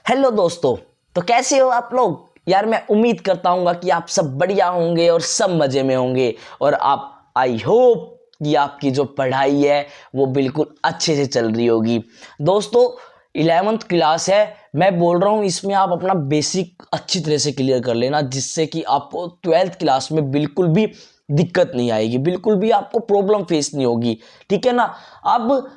Hello दोस्तों। तो कैसे हो आप लोग यार। मैं उम्मीद करता हूँ कि आप सब बढ़िया होंगे और सब मज़े में होंगे। और आप आई होप कि आपकी जो पढ़ाई है वो बिल्कुल अच्छे से चल रही होगी। दोस्तों 11th क्लास है, मैं बोल रहा हूँ इसमें आप अपना बेसिक अच्छी तरह से क्लियर कर लेना, जिससे कि आपको 12th क्लास में बिल्कुल भी दिक्कत नहीं आएगी, बिल्कुल भी आपको प्रॉब्लम फेस नहीं होगी। ठीक है ना। अब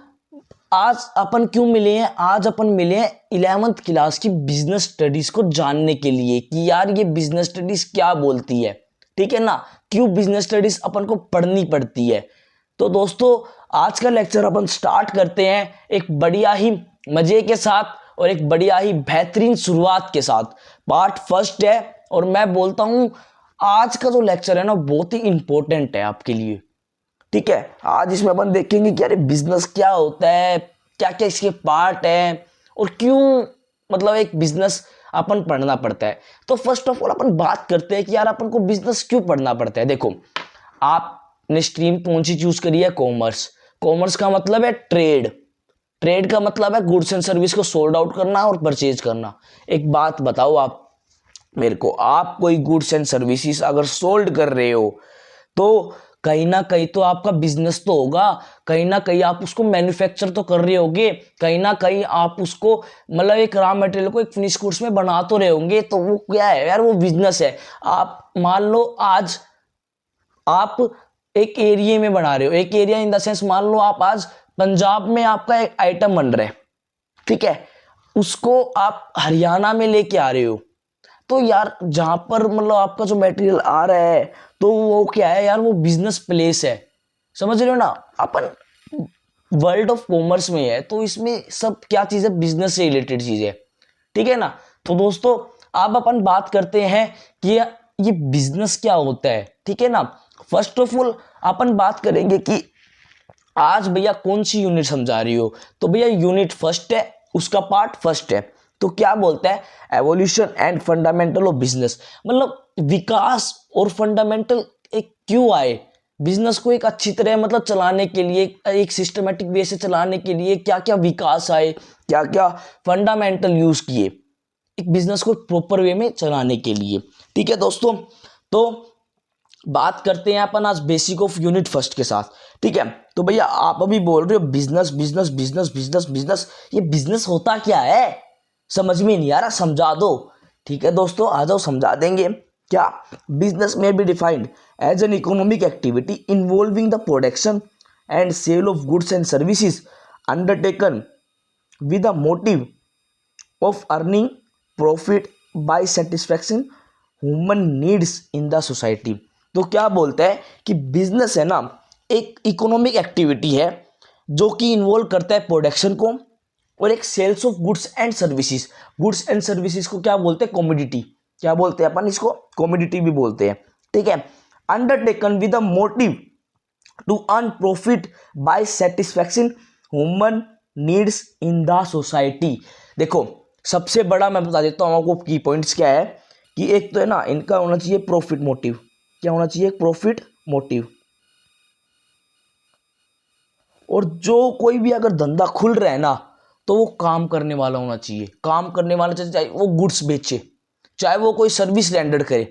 आज अपन क्यों मिले हैं? आज अपन मिले हैं 11th क्लास की बिजनेस स्टडीज को जानने के लिए कि यार ये बिजनेस स्टडीज क्या बोलती है। ठीक है ना, क्यों बिजनेस स्टडीज अपन को पढ़नी पड़ती है। तो दोस्तों आज का लेक्चर अपन स्टार्ट करते हैं एक बढ़िया ही मजे के साथ और एक बढ़िया ही बेहतरीन शुरुआत के साथ। पार्ट फर्स्ट है और मैं बोलता हूं आज का जो लेक्चर है ना बहुत ही इंपॉर्टेंट है आपके लिए। ठीक है, आज इसमें अपन देखेंगे कि अरे बिजनेस क्या होता है, क्या क्या इसके पार्ट है और क्यों मतलब एक बिजनेस अपन पढ़ना पड़ता है। तो फर्स्ट ऑफ ऑल अपन बात करते हैं कि यार अपन को बिजनेस क्यों पढ़ना पड़ता है। देखो आपने स्ट्रीम कौन सी चूज करी है? कॉमर्स। कॉमर्स का मतलब है ट्रेड। ट्रेड का मतलब है गुड्स एंड सर्विस को सोल्ड आउट करना और परचेज करना। एक बात बताओ आप मेरे को, आप कोई गुड्स एंड सर्विसेज अगर सोल्ड कर रहे हो तो कहीं ना कहीं तो आपका बिजनेस तो होगा, कहीं ना कहीं आप उसको मैन्युफैक्चर तो कर रहे होगे, कहीं ना कहीं आप उसको मतलब एक रॉ मटेरियल को एक फिनिश गुड्स में बना तो रहे होंगे। तो वो क्या है यार? वो बिजनेस है। आप मान लो आज आप एक एरिया में बना रहे हो, एक एरिया इन द सेंस मान लो आप आज पंजाब में आपका एक आइटम बन रहा है, ठीक है, उसको आप हरियाणा में लेके आ रहे हो। तो यार जहां पर मतलब आपका जो मटेरियल आ रहा है तो वो क्या है यार? वो बिजनेस प्लेस है। समझ रहे हो ना। अपन वर्ल्ड ऑफ कॉमर्स में है तो इसमें सब क्या चीज है? बिजनेस से रिलेटेड चीज है। ठीक है ना। तो दोस्तों अब अपन बात करते हैं कि ये बिजनेस क्या होता है। ठीक है ना। फर्स्ट ऑफ ऑल अपन बात करेंगे कि आज भैया कौन सी यूनिट समझा रही हो। तो भैया यूनिट फर्स्ट है, उसका पार्ट फर्स्ट है। तो क्या बोलता है? Evolution and fundamental of business. मतलब विकास और फंडामेंटल एक क्यों आए बिजनेस को एक अच्छी तरह मतलब चलाने के लिए, एक सिस्टमेटिक वे से चलाने के लिए क्या क्या विकास आए, क्या क्या फंडामेंटल यूज किए एक बिजनेस को प्रॉपर वे में चलाने के लिए। ठीक है दोस्तों, तो बात करते हैं अपन आज बेसिक ऑफ यूनिट फर्स्ट के साथ। ठीक है, तो भैया आप अभी बोल रहे हो business business business business business, ये बिजनेस होता क्या है? समझ में नहीं आ रहा, समझा दो। ठीक है दोस्तों, आ जाओ समझा देंगे। क्या? बिजनेस में be defined as an economic activity involving the production and sale of goods and services undertaken with the motive of earning profit by satisfaction human needs in the society. तो क्या बोलता है कि बिजनेस है ना एक economic activity है जो कि इन्वॉल्व करता है प्रोडक्शन को और एक sales of goods and services. Goods and services को क्या बोलते हैं? कमोडिटी। क्या बोलते हैं अपन इसको? कमोडिटी भी बोलते हैं। ठीक है, undertaken with the motive to earn profit by satisfaction human needs in the society. देखो सबसे बड़ा मैं बता देता हूँ आपको की पॉइंट्स क्या है कि एक तो है ना इनका होना चाहिए प्रॉफिट मोटिव। क्या होना चाहिए? Profit motive. और जो कोई भी अगर धंधा खुल रहा है ना तो वो काम करने वाला होना चाहिए। काम करने वाला चाहिए, चाहे वो गुड्स बेचे, चाहे वो कोई सर्विस रेंडर करे,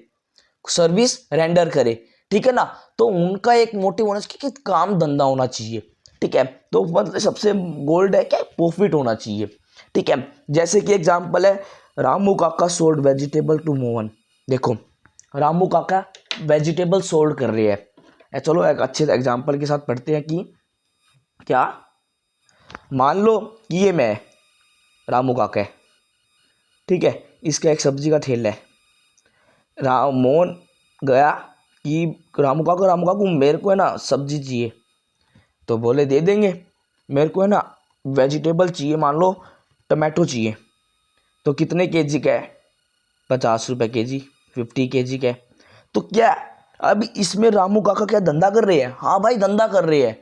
सर्विस रेंडर करे। ठीक है ना। तो उनका एक मोटिव होना चाहिए कि काम धंधा होना चाहिए। ठीक है, तो मतलब सबसे गोल्ड है क्या? प्रॉफिट होना चाहिए। ठीक है, जैसे कि एग्जांपल है रामू काका सोल्ड वेजिटेबल टू मोहन। देखो रामू काका वेजिटेबल सोल्ड कर रही है। चलो एक अच्छे एग्जांपल के साथ पढ़ते हैं कि क्या, मान लो कि ये मैं रामू काका है, ठीक है, इसका एक सब्जी का ठेला है। मोहन गया कि रामू काकू मेरे को है ना सब्जी चाहिए। तो बोले दे देंगे। मेरे को है ना वेजिटेबल चाहिए, मान लो टमाटो चाहिए। तो कितने केजी का है? 50 रुपये केजी, 50 केजी का है। तो क्या अब इसमें रामू काका क्या धंधा कर रहे हैं? हाँ भाई धंधा कर रहे हैं।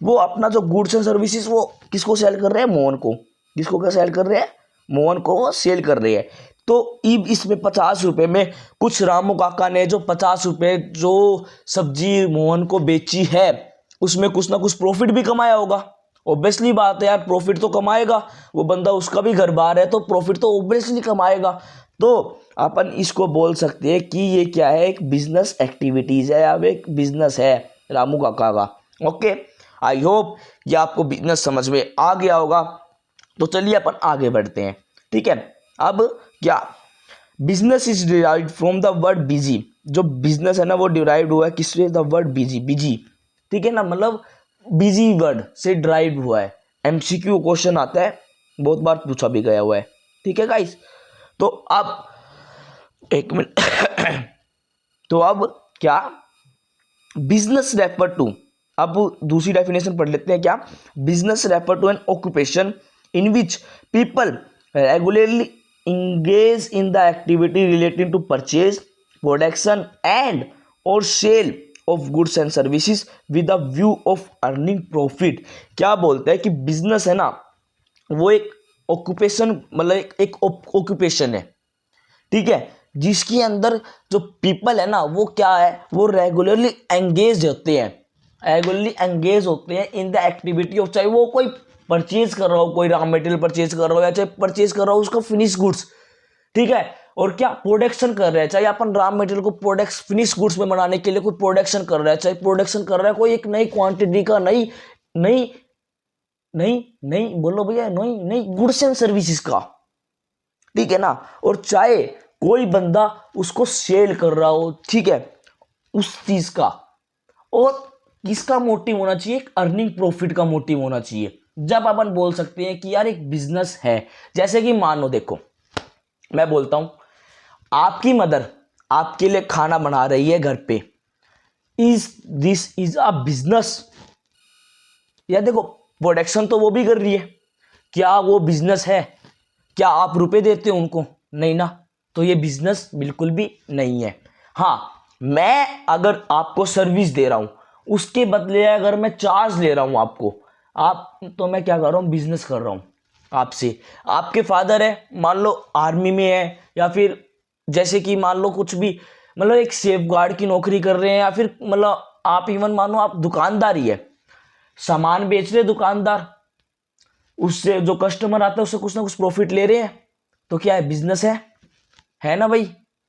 वो अपना जो गुड्स एंड सर्विसेज वो किसको सेल कर रहे हैं? मोहन को। किसको क्या सेल कर रहे हैं? मोहन को वो सेल कर रहे हैं। तो अब इसमें 50 रुपये में कुछ रामू काका ने जो 50 रुपये जो सब्जी मोहन को बेची है उसमें कुछ ना कुछ प्रॉफिट भी कमाया होगा। ऑब्वियसली बात है यार, प्रॉफिट तो कमाएगा वो बंदा, उसका भी घर बार है तो प्रॉफिट तो ऑब्वियसली कमाएगा। तो अपन इसको बोल सकते हैं कि ये क्या है, एक बिजनेस एक्टिविटीज है या एक बिजनेस है रामू काका का। ओके, आई होप ये आपको बिजनेस समझ में आ गया होगा। तो चलिए अपन आगे बढ़ते हैं। ठीक है, अब क्या, business is derived from the word busy. जो बिजनेस है ना वो डिराइव्ड हुआ है किससे, द वर्ड बिजी, बिजी, ठीक है ना, मतलब बिजी वर्ड से डिराइव्ड हुआ है। एमसीक्यू क्वेश्चन आता है, बहुत बार पूछा भी गया हुआ है। ठीक है गाइस, तो अब एक मिनट तो अब क्या, बिजनेस रेफर टू, अब दूसरी डेफिनेशन पढ़ लेते हैं। क्या, business refer to an occupation in which people regularly engage in the activity relating to purchase, production and or sale of goods and services with a view of earning profit। क्या बोलते हैं कि business है ना वो एक occupation, मतलब एक ऑक्यूपेशन है, ठीक है, जिसके अंदर जो पीपल है ना वो क्या है, वो रेगुलरली एंगेज होते हैं इन द एक्टिविटी ऑफ, चाहे वो कोई परचेज कर रहा हो, कोई रॉ मटेरियल परचेज कर रहा हो या चाहे परचेज कर रहा हो उसका फिनिश गुड्स, ठीक है, और क्या प्रोडक्शन कर रहा है, चाहे अपन रॉ मटेरियल को प्रोडक्ट फिनिश गुड्स में बनाने के लिए कोई प्रोडक्शन कर रहा है, चाहे प्रोडक्शन कर रहा है कोई एक नई क्वांटिटी का, नई नई नई नई बोलो भैया, नई नई गुड्स एंड सर्विसेज का, ठीक है ना, और चाहे कोई बंदा उसको सेल कर रहा हो, ठीक है, उस चीज का, और किसका मोटिव होना चाहिए, एक अर्निंग प्रॉफिट का मोटिव होना चाहिए। जब अपन बोल सकते हैं कि यार एक बिजनेस है, जैसे कि मान लो, देखो मैं बोलता हूं आपकी मदर आपके लिए खाना बना रही है घर पे, is this is a business, या देखो प्रोडक्शन तो वो भी कर रही है, क्या वो बिजनेस है, क्या आप रुपए देते हो उनको, नहीं ना, तो ये बिजनेस बिल्कुल भी नहीं है। हाँ, मैं अगर आपको सर्विस दे रहा हूं, उसके बदले अगर मैं चार्ज ले रहा हूं आपको, आप तो मैं क्या कर रहा हूं, बिजनेस कर रहा हूं आपसे। आपके फादर है, मान लो आर्मी में है, या फिर जैसे कि मान लो कुछ भी, मतलब एक सेफ गार्ड की नौकरी कर रहे हैं, या फिर मतलब आप इवन मानो आप दुकानदार ही है, सामान बेच रहे दुकानदार, उससे जो कस्टमर आता है उससे कुछ ना कुछ प्रॉफिट ले रहे हैं, तो क्या है, बिजनेस है ना भाई।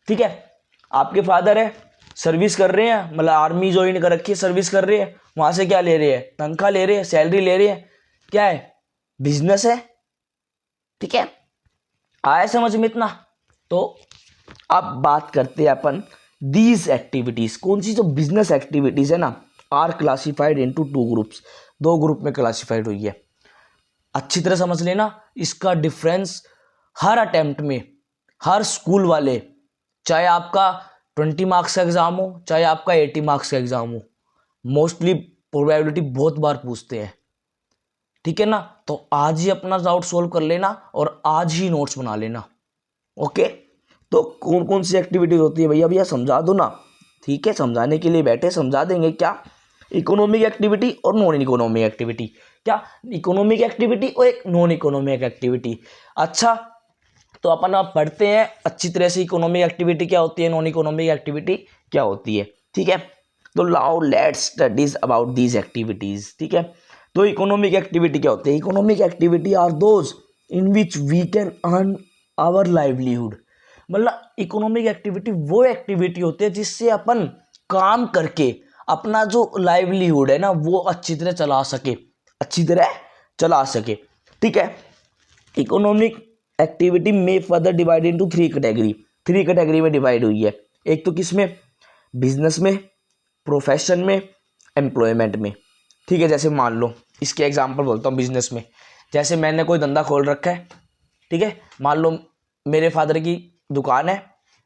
ठीक है, आपके फादर है, सर्विस कर रहे हैं, मतलब आर्मी ज्वाइन कर रखी है, सर्विस कर रहे हैं, वहां से क्या ले रहे हैं, तनख्वाह ले रहे हैं, सैलरी ले रहे हैं, क्या है, बिजनेस है। ठीक है, आया समझ में इतना। तो अब बात करते हैं अपन दीज एक्टिविटीज, कौन सी जो बिजनेस एक्टिविटीज है ना, are classified into two groups, दो ग्रुप में क्लासिफाइड हुई है। अच्छी तरह समझ लेना, इसका डिफरेंस हर अटेम्प्ट में हर स्कूल वाले, चाहे आपका 20 मार्क्स का एग्जाम हो, चाहे आपका 80 मार्क्स का एग्जाम हो, मोस्टली प्रोबेबिलिटी बहुत बार पूछते हैं। ठीक है ना, तो आज ही अपना डाउट सोल्व कर लेना और आज ही नोट्स बना लेना। ओके, तो कौन कौन सी एक्टिविटीज होती है भैया, भैया समझा दो ना। ठीक है, समझाने के लिए बैठे, समझा देंगे। क्या, इकोनॉमिक एक्टिविटी और नॉन इकोनॉमिक एक्टिविटी। क्या, इकोनॉमिक एक्टिविटी और एक नॉन इकोनॉमिक एक्टिविटी। अच्छा, तो अपन अब पढ़ते हैं अच्छी तरह से, इकोनॉमिक एक्टिविटी क्या होती है, नॉन इकोनॉमिक एक्टिविटी क्या होती है। ठीक है, तो now let's studies about these activities. ठीक है, तो इकोनॉमिक एक्टिविटी क्या होती है, economic activity are those in which we can earn our livelihood. मतलब इकोनॉमिक एक्टिविटी वो एक्टिविटी होती है जिससे अपन काम करके अपना जो लाइवलीहुड है ना वो अच्छी तरह चला सके। ठीक है, इकोनॉमिक एक्टिविटी में further divide into three category में डिवाइड हुई है। एक तो किसमें, बिजनेस में, प्रोफेशन में, एम्प्लॉयमेंट में। ठीक है, जैसे मान लो इसके एग्जांपल बोलता हूँ बिजनेस में, जैसे मैंने कोई धंधा खोल रखा है, ठीक है, मान लो मेरे फादर की दुकान है,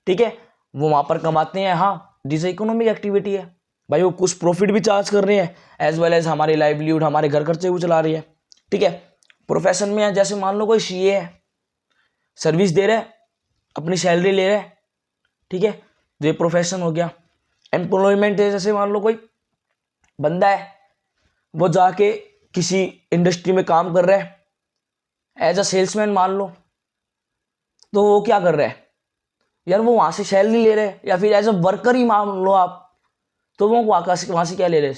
ठीक है, वो वहाँ पर कमाते हैं, हाँ दिस इकोनॉमिक एक्टिविटी है भाई, वो कुछ प्रॉफिट भी चार्ज कर रहे हैं एज वेल एज हमारी लाइवलीहुड, हमारे घर खर्चे भी चला रही है। ठीक है, प्रोफेशन में है, जैसे मान लो कोई सीए है, सर्विस दे रहे, अपनी सैलरी ले रहे, ठीक है, तो ये प्रोफेशन हो गया। एम्प्लॉयमेंट है, जैसे मान लो कोई बंदा है, वो जाके किसी इंडस्ट्री में काम कर रहा है एज अ सेल्समैन मान लो, तो वो क्या कर रहा है यार, वो वहां से सैलरी ले रहे, या फिर एज अ वर्कर ही मान लो आप, तो वो वहां से क्या ले रहे,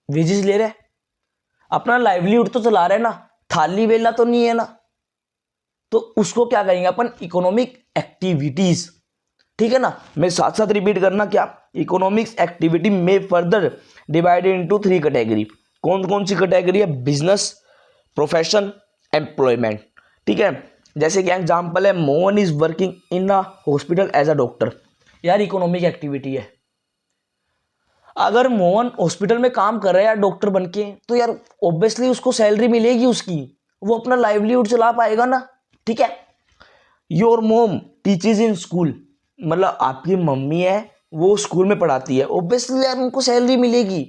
वेजेस ले रहे। अपना लाइवलीहुड तो चला रहे हैं ना, थाली वेला तो नहीं है ना, तो उसको क्या कहेंगे अपन, इकोनॉमिक एक्टिविटीज। ठीक है ना, मैं साथ साथ रिपीट करना, क्या, इकोनॉमिक्स एक्टिविटी में फर्दर डिवाइडेड इनटू 3 कैटेगरी। कौन कौन सी कैटेगरी है, बिजनेस, प्रोफेशन, एम्प्लॉयमेंट। ठीक है, जैसे कि एग्जांपल है, Mohan is working in a hospital as a doctor. यार इकोनॉमिक एक्टिविटी है, अगर मोहन हॉस्पिटल में काम कर रहा है यार डॉक्टर बन के, तो यार ऑब्वियसली उसको सैलरी मिलेगी उसकी, वो अपना लाइवलीहुड चला पाएगा ना। ठीक है, योर मोम टीचेज इन स्कूल, मतलब आपकी मम्मी है वो स्कूल में पढ़ाती है, ऑब्वियसली यार उनको सैलरी मिलेगी।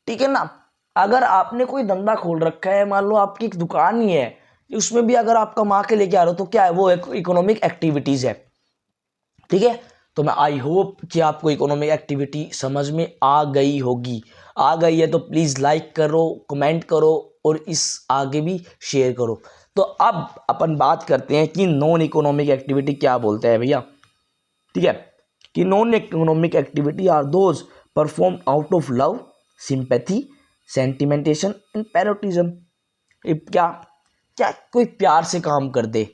ठीक है ना, अगर आपने कोई धंधा खोल रखा है, मान लो आपकी एक दुकान ही है, उसमें भी अगर आप कमा के लेके आ रहे हो तो क्या है, वो एक इकोनॉमिक एक्टिविटीज है। ठीक है, तो मैं आई होप कि आपको इकोनॉमिक एक्टिविटी समझ में आ गई होगी। आ गई है तो प्लीज़ लाइक करो, कमेंट करो और इस आगे भी शेयर करो। तो अब अपन बात करते हैं कि नॉन इकोनॉमिक एक्टिविटी क्या बोलते हैं भैया। ठीक है, कि non economic activity are those perform out of love, sympathy, sentimentation and patriotism. क्या क्या कोई प्यार से काम कर दे,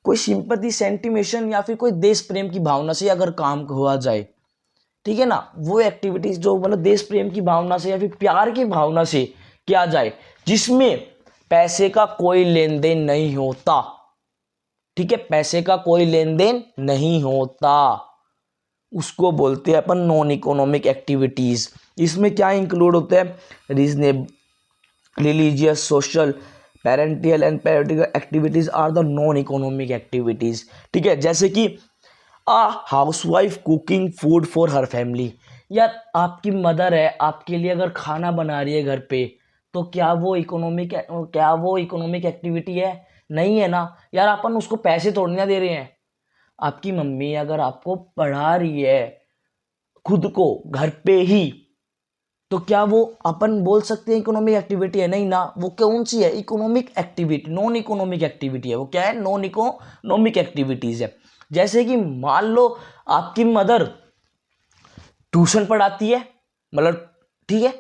कोई सिंपैथी, सेंटिमेशन या फिर कोई देश प्रेम की भावना से अगर काम हुआ जाए, ठीक है ना, वो एक्टिविटीज जो मतलब देश प्रेम की भावना से या फिर प्यार की भावना से किया जाए, जिसमें पैसे का कोई लेन देन नहीं होता। ठीक है, पैसे का कोई लेन देन नहीं होता, उसको बोलते हैं अपन नॉन इकोनॉमिक एक्टिविटीज। इसमें क्या इंक्लूड होता है, reasonable, religious, social, parental and political activities are the non economic activities. ठीक है, जैसे कि a housewife cooking food for her family. यार आपकी मदर है, आपके लिए अगर खाना बना रही है घर पे, तो क्या वो इकोनॉमिक एक्टिविटी है? नहीं है ना यार, अपन उसको पैसे थोड़ी ना दे रहे हैं। आपकी मम्मी अगर आपको पढ़ा रही है खुद को घर पे ही, तो क्या वो अपन बोल सकते हैं इकोनॉमिक एक्टिविटी है? नहीं ना, वो कौन सी है, economic activity, non economic activity है। वो क्या है, नॉन इकोनॉमिक एक्टिविटीज है। जैसे कि मान लो आपकी मदर ट्यूशन पढ़ाती है, मतलब ठीक है,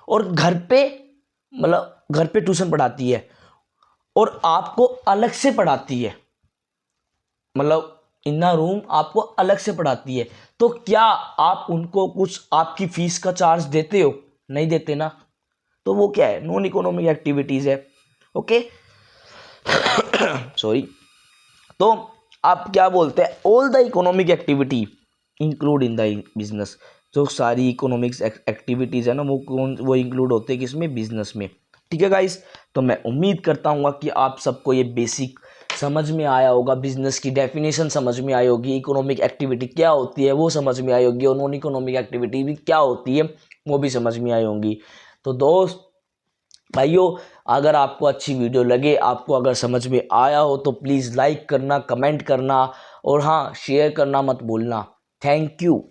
और घर पे ट्यूशन पढ़ाती है और आपको अलग से पढ़ाती है, मतलब इन रूम आपको अलग से पढ़ाती है, तो क्या आप उनको कुछ आपकी फीस का चार्ज देते हो? नहीं देते ना, तो वो क्या है, नॉन इकोनॉमिक एक्टिविटीज है। Okay sorry. तो आप क्या बोलते हैं, all the economic activity include in the business. जो सारी इकोनॉमिक्स एक्टिविटीज है ना, वो इंक्लूड होते हैं किसमें, बिजनेस में। ठीक है गाइस, तो मैं उम्मीद करता हूँ कि आप सबको ये बेसिक समझ में आया होगा, बिजनेस की डेफिनेशन समझ में आई होगी, इकोनॉमिक एक्टिविटी क्या होती है वो समझ में आई होगी, और नॉन इकोनॉमिक एक्टिविटी भी क्या होती है वो भी समझ में आई होंगी। तो दोस्त भाइयों, अगर आपको अच्छी वीडियो लगे, आपको अगर समझ में आया हो, तो प्लीज़ लाइक करना, कमेंट करना और हाँ शेयर करना मत भूलना। Thank you.